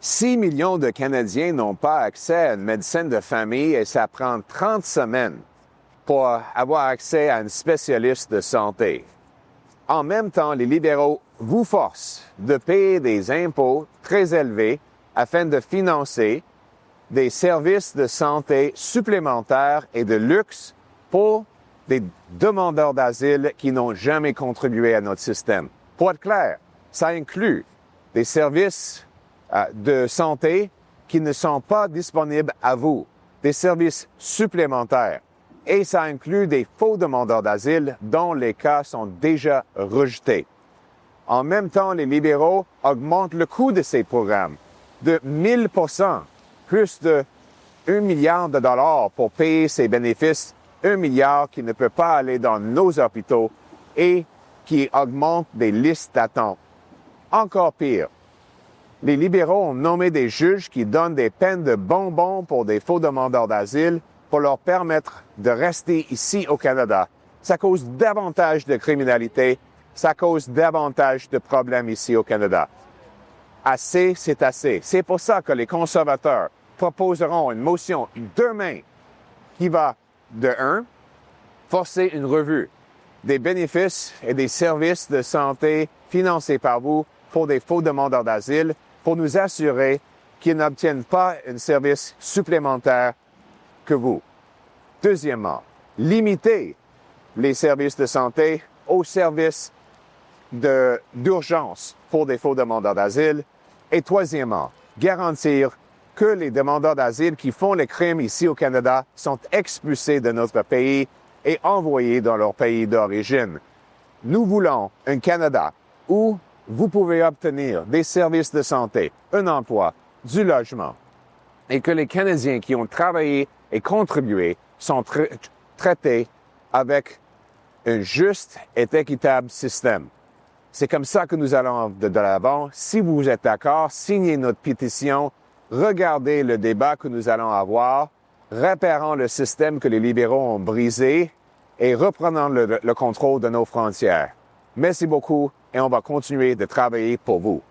6 millions de Canadiens n'ont pas accès à une médecine de famille et ça prend 30 semaines pour avoir accès à un spécialiste de santé. En même temps, les libéraux vous forcent de payer des impôts très élevés afin de financer des services de santé supplémentaires et de luxe pour des demandeurs d'asile qui n'ont jamais contribué à notre système. Pour être clair, ça inclut des services de santé qui ne sont pas disponibles à vous, des services supplémentaires. Et ça inclut des faux demandeurs d'asile dont les cas sont déjà rejetés. En même temps, les libéraux augmentent le coût de ces programmes de 1000%, plus de 1 milliard de dollars pour payer ces bénéfices, 1 milliard qui ne peut pas aller dans nos hôpitaux et qui augmente des listes d'attente. Encore pire, les libéraux ont nommé des juges qui donnent des peines de bonbons pour des faux demandeurs d'asile pour leur permettre de rester ici au Canada. Ça cause davantage de criminalité, ça cause davantage de problèmes ici au Canada. Assez, c'est assez. C'est pour ça que les conservateurs proposeront une motion demain qui va, de 1, forcer une revue des bénéfices et des services de santé financés par vous pour des faux demandeurs d'asile pour nous assurer qu'ils n'obtiennent pas un service supplémentaire que vous. Deuxièmement, limiter les services de santé aux services d'urgence pour des faux demandeurs d'asile. Et troisièmement, garantir que les demandeurs d'asile qui font les crimes ici au Canada sont expulsés de notre pays et envoyés dans leur pays d'origine. Nous voulons un Canada où vous pouvez obtenir des services de santé, un emploi, du logement, et que les Canadiens qui ont travaillé et contribué sont traités avec un juste et équitable système. C'est comme ça que nous allons de l'avant. Si vous êtes d'accord, signez notre pétition, regardez le débat que nous allons avoir, réparons le système que les libéraux ont brisé et reprenons le contrôle de nos frontières. Merci beaucoup et on va continuer de travailler pour vous.